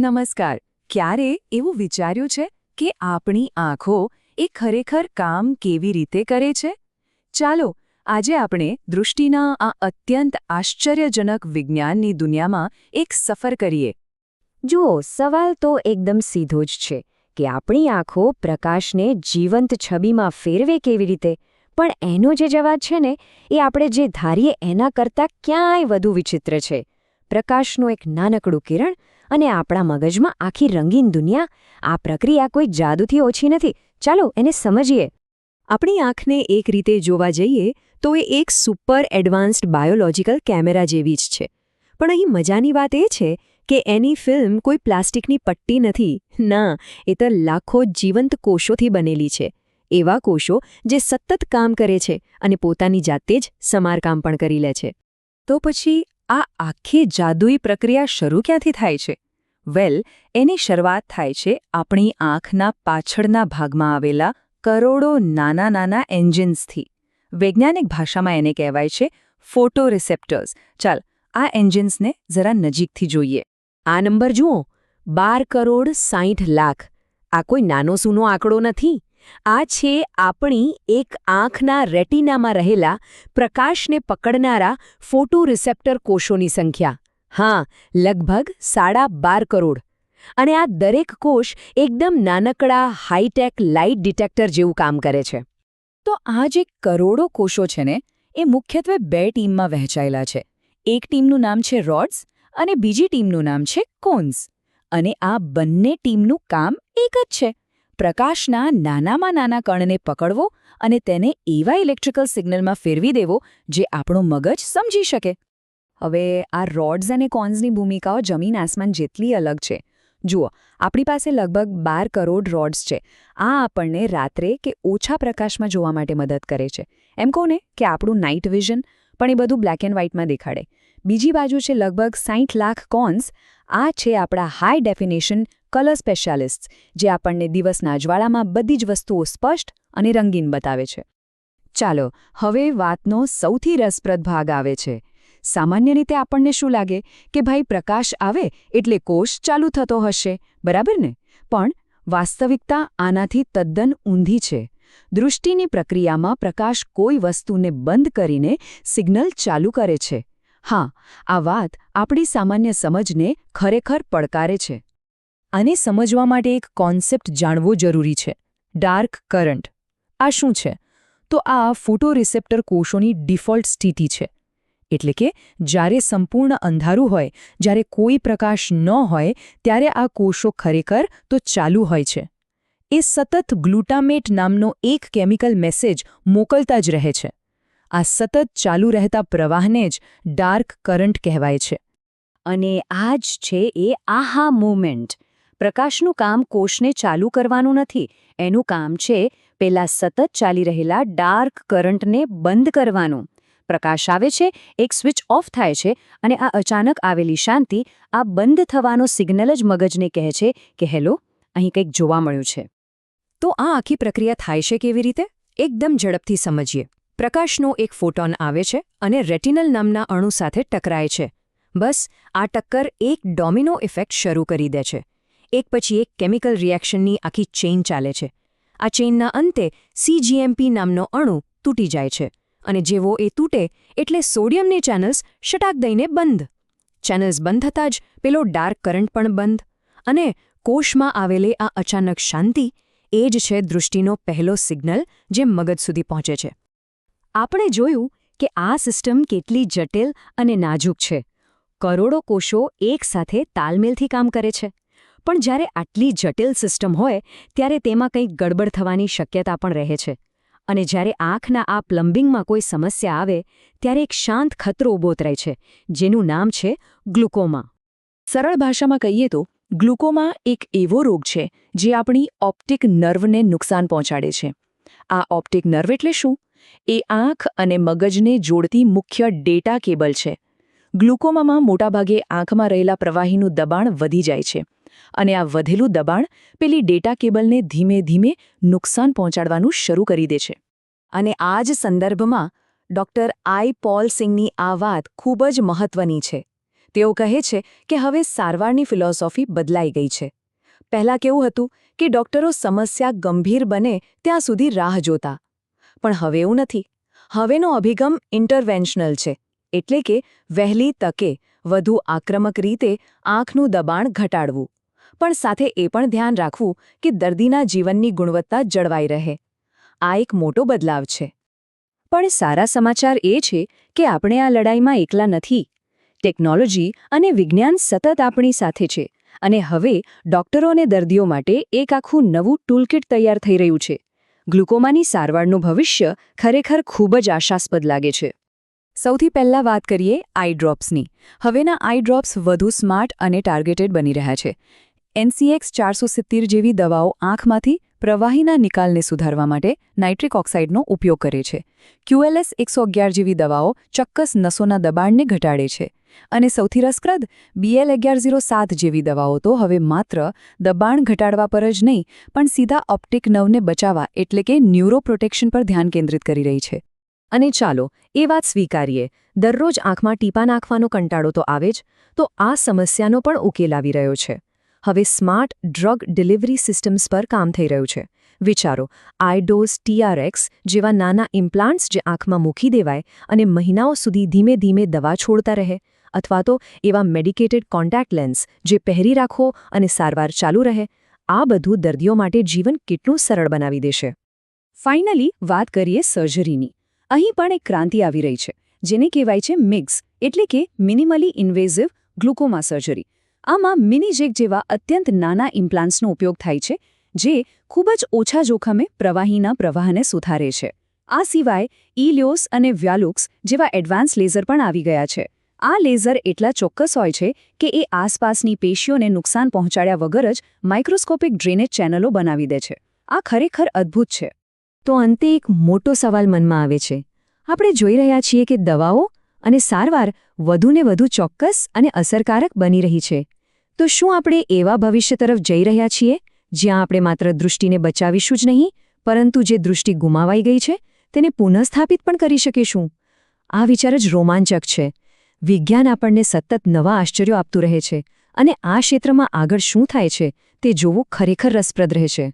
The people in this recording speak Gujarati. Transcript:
નમસ્કાર. ક્યારે એવું વિચાર્યું છે કે આપણી આંખો એ ખરેખર કામ કેવી રીતે કરે છે? ચાલો આજે આપણે દૃષ્ટિના આ અત્યંત આશ્ચર્યજનક વિજ્ઞાનની દુનિયામાં એક સફર કરીએ. જુઓ, સવાલ તો એકદમ સીધો જ છે કે આપણી આંખો પ્રકાશને જીવંત છબીમાં ફેરવે કેવી રીતે, પણ એનો જે જવાબ છે ને એ આપણે જે ધારીએ એના કરતાં ક્યાંય વધુ વિચિત્ર છે. પ્રકાશનું એક નાનકડું કિરણ અને આપણા મગજમાં આખી રંગીન દુનિયા. આ પ્રક્રિયા કોઈ જાદુથી ઓછી નથી. ચાલો એને સમજીએ. આપણી આંખને એક રીતે જોવા જઈએ તો એ એક સુપર એડવાન્સ્ડ બાયોલોજિકલ કેમેરા જેવી જ છે. પણ અહીં મજાની વાત એ છે કે એની ફિલ્મ કોઈ પ્લાસ્ટિકની પટ્ટી નથી. ના, એ તો લાખો જીવંત કોષોથી બનેલી છે. એવા કોષો જે સતત કામ કરે છે અને પોતાની જાતે જ સમારકામ પણ કરી લે છે. તો પછી આ આખી જાદુઈ પ્રક્રિયા શરૂ ક્યાંથી થાય છે? એની શરૂઆત થાય છે આપણી આંખના પાછળના ભાગમાં આવેલા કરોડો નાના નાના એન્જિન્સથી. વૈજ્ઞાનિક ભાષામાં એને કહેવાય છે ફોટોરિસેપ્ટર્સ. ચાલ, આ એન્જિન્સને જરા નજીકથી જોઈએ. આ નંબર જુઓ, 12,60,00,000. આ કોઈ નાનો સૂનો આંકડો નથી. આ છે આપણી એક આંખના રેટિનામાં રહેલા પ્રકાશને પકડનારા ફોટોરિસેપ્ટર કોષોની સંખ્યા. હા, લગભગ 12.5 કરોડ. અને આ દરેક કોષ એકદમ નાનકડા હાઈટેક લાઇટ ડિટેક્ટર જેવું કામ કરે છે. તો આ જે કરોડો કોષો છે ને, એ મુખ્યત્વે 2 ટીમમાં વહેંચાયેલા છે. એક ટીમનું નામ છે રોડ્સ અને બીજી ટીમનું નામ છે કોન્સ. અને આ બંને ટીમનું કામ એક જ છે: પ્રકાશના નાનામાં નાના કણને પકડવો અને તેને એવા ઇલેક્ટ્રિકલ સિગ્નલમાં ફેરવી દેવો જે આપણો મગજ સમજી શકે. હવે આ રોડ્સ અને કોન્સની ભૂમિકાઓ જમીન આસમાન જેટલી અલગ છે. જુઓ, આપણી પાસે લગભગ 12 કરોડ રોડ્સ છે. આ આપણને રાત્રે કે ઓછા પ્રકાશમાં જોવા માટે મદદ કરે છે. એમ કહો ને કે આપણું નાઇટ વિઝન, પણ એ બધું બ્લેક એન્ડ વ્હાઇટમાં દેખાડે. બીજી બાજુ છે લગભગ 60 લાખ કોન્સ. આ છે આપણા હાઈ ડેફિનેશન કલર સ્પેશિયાલિસ્ટ, જે આપણને દિવસના અજવાળામાં બધી જ વસ્તુઓ સ્પષ્ટ અને રંગીન બતાવે છે. ચાલો, હવે વાતનો સૌથી રસપ્રદ ભાગ આવે છે. સામાન્ય રીતે આપણને શું લાગે કે ભાઈ, પ્રકાશ આવે એટલે કોષ ચાલુ થતો હશે, બરાબર ને? પણ વાસ્તવિકતા આનાથી તદ્દન ઊંધી છે. દૃષ્ટિની પ્રક્રિયામાં પ્રકાશ કોઈ વસ્તુને બંધ કરીને સિગ્નલ ચાલુ કરે છે. હા, આ વાત આપણી સામાન્ય સમજને ખરેખર પડકારે છે. આને સમજવા માટે એક કોન્સેપ્ટ જાણવો જરૂરી છે: ડાર્ક કરન્ટ. આ શું છે? તો આ ફોટોરિસેપ્ટર કોષોની ડિફોલ્ટ સ્થિતિ છે. એટલે કે જ્યારે સંપૂર્ણ અંધારું હોય, જ્યારે કોઈ પ્રકાશ ન હોય, ત્યારે આ કોષો ખરેખર તો ચાલુ હોય છે. એ સતત ગ્લુટામેટ નામનો એક કેમિકલ મેસેજ મોકલતા જ રહે છે. આ સતત ચાલુ રહેતા પ્રવાહને જ ડાર્ક કરન્ટ કહેવાય છે. અને આ જ છે એ આહા મૂવમેન્ટ. પ્રકાશનું કામ કોષને ચાલુ કરવાનું નથી. એનું કામ છે પેલા સતત ચાલી રહેલા ડાર્ક કરંટને બંધ કરવાનું. પ્રકાશ આવે છે, એક સ્વિચ ઓફ થાય છે, અને આ અચાનક આવેલી શાંતિ, આ બંધ થવાનો સિગ્નલ જ મગજને કહે છે કે હેલો, અહીં કંઈક જોવા મળ્યું છે. તો આ આખી પ્રક્રિયા થાય છે કેવી રીતે? એકદમ ઝડપથી સમજીએ. પ્રકાશનો એક ફોટોન આવે છે અને રેટિનલ નામના અણુ સાથે ટકરાય છે. બસ આ ટક્કર એક ડોમિનો ઇફેક્ટ શરૂ કરી દે છે. એક પછી એક કેમિકલ રિએક્શનની આખી ચેઇન ચાલે છે. આ ચેઇનના અંતે CGMP નામનો અણુ તૂટી જાય છે. અને જેવો એ તૂટે એટલે સોડિયમની ચેનલ્સ શટાક દઈને બંધ. ચેનલ્સ બંધ થતાં જ પેલો ડાર્ક કરન્ટ પણ બંધ. અને કોષમાં આવેલી આ અચાનક શાંતિ, એ જ છે દૃષ્ટિનો પહેલો સિગ્નલ જે મગજ સુધી પહોંચે છે. આપણે જોયું કે આ સિસ્ટમ કેટલી જટિલ અને નાજુક છે. કરોડો કોષો એકસાથે તાલમેલથી કામ કરે છે. પણ જ્યારે આટલી જટિલ સિસ્ટમ હોય ત્યારે તેમાં કંઈક ગડબડ થવાની શક્યતા પણ રહે છે. અને જ્યારે આંખના આ પ્લમ્બિંગમાં કોઈ સમસ્યા આવે ત્યારે એક શાંત ખતરો ઊભો થાય છે, જેનું નામ છે ગ્લુકોમા. સરળ ભાષામાં કહીએ તો ગ્લુકોમા એક એવો રોગ છે જે આપણી ઓપ્ટિક નર્વને નુકસાન પહોંચાડે છે. આ ઓપ્ટિક નર્વ એટલે શું? એ આંખ અને મગજને જોડતી મુખ્ય ડેટા કેબલ છે. ગ્લુકોમામાં મોટાભાગે આંખમાં રહેલા પ્રવાહીનું દબાણ વધી જાય છે. અને આ વધેલું દબાણ પેલી ડેટા કેબલને ધીમે ધીમે નુકસાન પહોંચાડવાનું શરૂ કરી દે છે. અને આ જ સંદર્ભમાં ડૉક્ટર આઈ. પોલ સિંગની આ વાત ખૂબ જ મહત્વની છે. તેઓ કહે છે કે હવે સારવારની ફિલોસોફી બદલાઈ ગઈ છે. પહેલાં કેવું હતું કે ડોક્ટરો સમસ્યા ગંભીર બને ત્યાં સુધી રાહ જોતા. પણ હવે એવું નથી. હવેનો અભિગમ ઇન્ટરવેન્શનલ છે, એટલે કે વહેલી તકે વધુ આક્રમક રીતે આંખનું દબાણ ઘટાડવું, પણ સાથે એ પણ ધ્યાન રાખવું કે દર્દીના જીવનની ગુણવત્તા જળવાઈ રહે. આ એક મોટો બદલાવ છે. પણ સારા સમાચાર એ છે કે આપણે આ લડાઈમાં એકલા નથી. ટેકનોલોજી અને વિજ્ઞાન સતત આપણી સાથે છે, અને હવે ડોક્ટરો અને દર્દીઓ માટે એક આખું નવું ટૂલકિટ તૈયાર થઈ રહ્યું છે. ગ્લુકોમાની સારવારનું ભવિષ્ય ખરેખર ખૂબ જ આશાસ્પદ લાગે છે. સૌથી પહેલાં વાત કરીએ આઈ ડ્રોપ્સની. હવેના આઈ ડ્રોપ્સ વધુ સ્માર્ટ અને ટાર્ગેટેડ બની રહ્યા છે. NCX 470 જેવી દવાઓ આંખમાંથી પ્રવાહીના નિકાલને સુધારવા માટે નાઇટ્રિક ઓક્સાઇડનો ઉપયોગ કરે છે. QLS 111 જેવી દવાઓ ચોક્કસ નસોના દબાણને ઘટાડે છે. અને સૌથી રસપ્રદ BL 1107 જેવી દવાઓ તો હવે માત્ર દબાણ ઘટાડવા પર જ નહીં, પણ સીધા ઓપ્ટિક નર્વને બચાવવા એટલે કે ન્યુરોપ્રોટેક્શન પર ધ્યાન કેન્દ્રિત કરી રહી છે. અને ચાલો એ વાત સ્વીકારીએ, દરરોજ આંખમાં ટીપા નાખવાનો કંટાળો તો આવે જ, તો આ સમસ્યાનો પણ ઉકેલ આવી રહ્યો છે. હવે સ્માર્ટ ડ્રગ ડિલિવરી સિસ્ટમ્સ પર કામ થઈ રહ્યું છે. વિચારો, આઈડોઝ TRX જેવા નાના ઇમ્પ્લાન્ટ્સ જે આંખમાં મૂકી દેવાય અને મહિનાઓ સુધી ધીમે ધીમે દવા છોડતા રહે, અથવા તો એવા મેડિકેટેડ કોન્ટેક્ટ લેન્સ જે પહેરી રાખો અને સારવાર ચાલુ રહે. આ બધું દર્દીઓ માટે જીવન કેટલું સરળ બનાવી દેશે. ફાઇનલી વાત કરીએ સર્જરીની. અહીં પણ એક ક્રાંતિ આવી રહી છે, જેને કહેવાય છે MIGS, એટલે કે મિનિમલી ઇન્વેઝિવ ગ્લુકોમા સર્જરી. આમાં મિનીજેક જેવા અત્યંત નાના ઇમ્પ્લાન્ટ્સનો ઉપયોગ થાય છે, જે ખૂબ જ ઓછા જોખમે પ્રવાહીના પ્રવાહને સુધારે છે. આ સિવાય ઇલિયોસ અને વ્યાલુક્સ જેવા એડવાન્સ લેઝર પણ આવી ગયા છે. આ લેઝર એટલા ચોક્કસ હોય છે કે એ આસપાસની પેશીઓને નુકસાન પહોંચાડ્યા વગર જ માઇક્રોસ્કોપિક ડ્રેનેજ ચેનલો બનાવી દે છે. આ ખરેખર અદ્ભુત છે. તો અંતે એક મોટો સવાલ મનમાં આવે છે. આપણે જોઈ રહ્યા છીએ કે દવાઓ અને સારવાર વધુને વધુ ચોક્કસ અને અસરકારક બની રહી છે. તો શું આપણે એવા ભવિષ્ય તરફ જઈ રહ્યા છીએ જ્યાં આપણે માત્ર દૃષ્ટિને બચાવીશું જ નહીં, પરંતુ જે દૃષ્ટિ ગુમાવાઈ ગઈ છે તેને પુનઃસ્થાપિત પણ કરી શકીશું? આ વિચાર જ રોમાંચક છે. વિજ્ઞાન આપણને સતત નવા આશ્ચર્યો આપતું રહે છે, અને આ ક્ષેત્રમાં આગળ શું થાય છે તે જોવું ખરેખર રસપ્રદ રહેશે.